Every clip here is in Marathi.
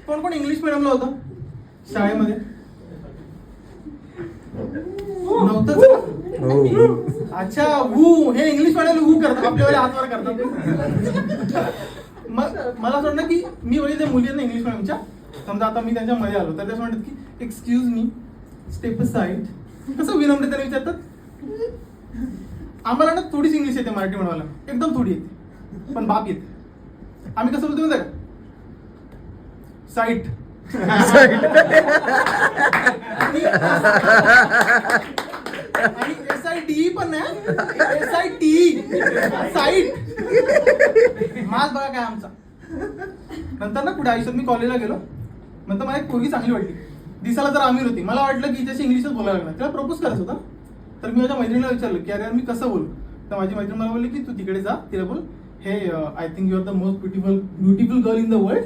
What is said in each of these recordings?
कोण कोण इंग्लिश मिडियमला होतं शाळेमध्ये? नव्हतंच का? अच्छा, वू हे इंग्लिश मिडियम वू करतात, आपल्याला हातवर करतात. मग मला असं वाटतं की मी वगैरे त्या मुली आहेत ना इंग्लिश मिडियमच्या, समजा आता मी त्यांच्या मध्ये आलो तर ते म्हणतात की एक्सक्यूज मी, स्टेप साईड. कसं विनम्रतेने विचारतात. आम्हाला ना थोडीच इंग्लिश येते मराठी म्हणायला, एकदम थोडी येते, पण बाप येते. आम्ही कसं बोलतो माहिती का? साईट. आणि SITE पण नाही, SITE साईट. मास बघा काय आमचा. नंतर ना पुढे आयुष्यात मी कॉलेजला गेलो, नंतर मला एक पोरगी चांगली वाटली, दिसायला तर आमिर होती. मला वाटलं की हिच्याशी इंग्लिशच बोलायला लागणार, तिला प्रपोज करायचं होतं. तर मी माझ्या मैत्रिणीला विचारलं की अरे मी कसं बोलू. तर माझी मैत्रीण मला बोलली की तू तिकडे जा, तिला बोल हे I think you are the most beautiful girl in the world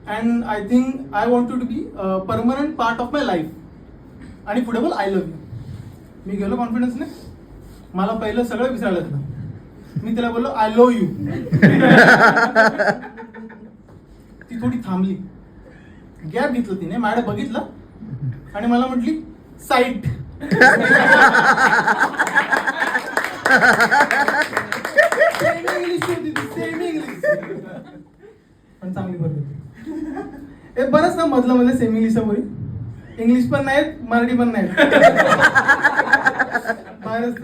and I think I want to be permanent part of my life. आणि पुढे बोल आय लव्ह यू. मी गेलो कॉन्फिडन्सने, मला पहिलं सगळं विसरायला होतं. मी तिला बोललो आय लव्ह यू. ती थोडी थांबली, गॅप घेतलं तिने, माझ्याकडे बघितलं आणि मला म्हटली साईट. सेमी इंग्लिश पण चांगली बोलली. हे बरंच ना मधलं मध्ये सेमी इंग्लिश बोली, इंग्लिश पण नाहीत मराठी पण नाहीत. बरंच